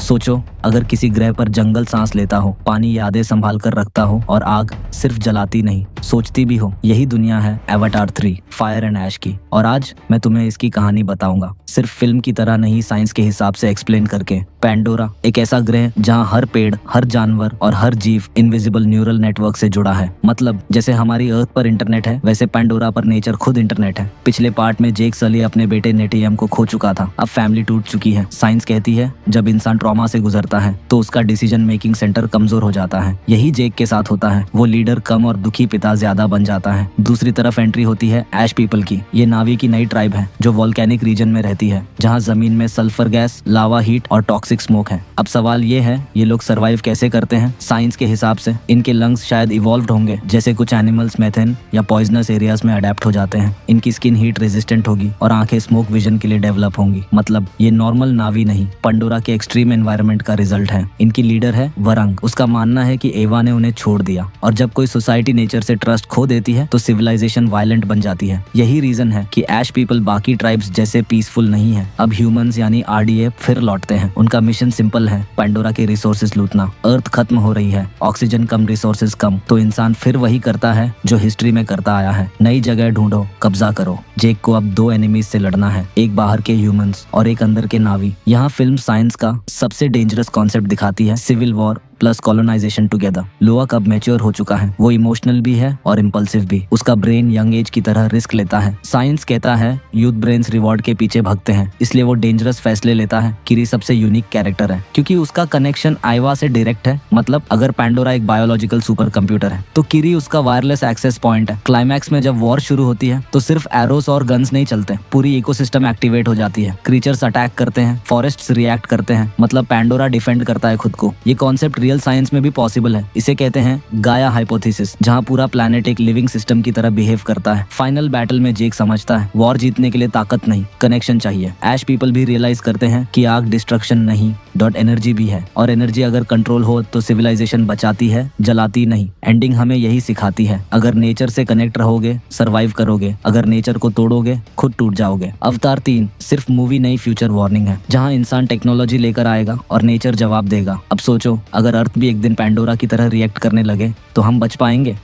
सोचो, अगर किसी ग्रह पर जंगल सांस लेता हो, पानी यादें संभाल कर रखता हो और आग सिर्फ जलाती नहीं सोचती भी हो। यही दुनिया है एवाटार 3 फायर एंड ऐश की। और आज मैं तुम्हें इसकी कहानी बताऊंगा, सिर्फ फिल्म की तरह नहीं, साइंस के हिसाब से एक्सप्लेन करके। पैंडोरा एक ऐसा ग्रह जहां हर पेड़, हर जानवर और हर जीव इनविजिबल न्यूरल नेटवर्क से जुड़ा है। मतलब जैसे हमारी अर्थ पर इंटरनेट है, वैसे पैंडोरा पर नेचर खुद इंटरनेट है। पिछले पार्ट में जेक सली अपने बेटे नेटियम को खो चुका था, अब फैमिली टूट चुकी है। साइंस कहती है जब इंसान ट्रॉमा से गुजरता है तो उसका डिसीजन मेकिंग सेंटर कमजोर हो जाता है। यही जेक के साथ होता है, वो लीडर कम और दुखी पिता ज्यादा बन जाता है। दूसरी तरफ एंट्री होती है ऐश पीपल की। ये नावी की नई ट्राइब है जो वोल्केनिक रीजन में रहती है, जहाँ जमीन में सल्फर गैस, लावा हीट और टॉक्सिक स्मोक है। अब सवाल ये है, ये लोग सरवाइव कैसे करते हैं? साइंस के हिसाब से इनके लंग्स शायद इवॉल्व्ड होंगे, जैसे कुछ एनिमल्स मेथेन या पॉइजनस एरियाज में अडेप्ट हो जाते हैं। इनकी स्किन हीट रेजिस्टेंट होगी और आंखें स्मोक विजन के लिए डेवलप होंगी। मतलब ये नॉर्मल नावी नहीं, पैंडोरा के एक्सट्रीम एनवायरनमेंट का रिजल्ट है। इनकी लीडर है वरंग। उसका मानना है कि एवा ने उन्हें छोड़ दिया, और जब कोई सोसाइटी नेचर से ट्रस्ट खो देती है तो सिविलाइजेशन वायलेंट बन जाती है। यही रीजन है कि ऐश पीपल बाकी ट्राइब्स जैसे पीसफुल नहीं है। अब ह्यूमंस यानी आरडीए फिर लौटते हैं। उनका मिशन सिंपल है, पैंडोरा के रिसोर्सेज लूटना। अर्थ खत्म हो रही है, ऑक्सीजन कम, रिसोर्सेज कम, तो इंसान फिर वही करता है जो हिस्ट्री में करता आया है, नई जगह ढूंढो, कब्जा करो। जेक को अब 2 एनिमीज से लड़ना है, एक बाहर के ह्यूमंस और एक अंदर के नावी। यहाँ फिल्म साइंस का सबसे डेंजरस कॉन्सेप्ट दिखाती है, civil war plus colonisation together. लोअक अब मैच्योर हो चुका है, वो इमोशनल भी है और इम्पल्सिव भी। उसका ब्रेन यंग एज की तरह रिस्क लेता है। साइंस कहता है यूथ ब्रेन्स रिवॉर्ड के पीछे भागते हैं, इसलिए वो डेंजरस फैसले लेता है। किरी सबसे यूनिक कैरेक्टर है क्योंकि उसका कनेक्शन आइवा से डायरेक्ट है। मतलब अगर पैंडोरा एक बायोलॉजिकल सुपर कंप्यूटर है तो किरी उसका वायरलेस एक्सेस पॉइंट है। क्लाइमैक्स में जब वॉर शुरू होती है तो सिर्फ एरोस और गन्स नहीं चलते, पूरी इकोसिस्टम एक्टिवेट हो जाती है। क्रीचर्स अटैक करते हैं, फॉरेस्ट्स रिएक्ट करते हैं। मतलब पैंडोरा डिफेंड करता है खुद को। ये कॉन्सेप्ट रियल साइंस में भी पॉसिबल है। इसे कहते हैं गाया हाइपोथेसिस, जहां पूरा प्लैनेट एक लिविंग सिस्टम की तरह बिहेव करता है। फाइनल बैटल में जेक समझता है वॉर जीतने के लिए ताकत नहीं, कनेक्शन चाहिए। ऐश पीपल भी रियलाइज करते हैं कि आग डिस्ट्रक्शन नहीं, एनर्जी भी है, और एनर्जी अगर कंट्रोल हो तो सिविलाइजेशन बचाती है, जलाती नहीं। एंडिंग हमें यही सिखाती है, अगर नेचर से कनेक्ट रहोगे सर्वाइव करोगे, अगर नेचर को तोड़ोगे खुद टूट जाओगे। अवतार 3 सिर्फ मूवी नहीं, फ्यूचर वार्निंग है, जहां इंसान टेक्नोलॉजी लेकर आएगा और नेचर जवाब देगा। अब सोचो, अगर अर्थ भी एक दिन पैंडोरा की तरह रिएक्ट करने लगे तो हम बच पाएंगे?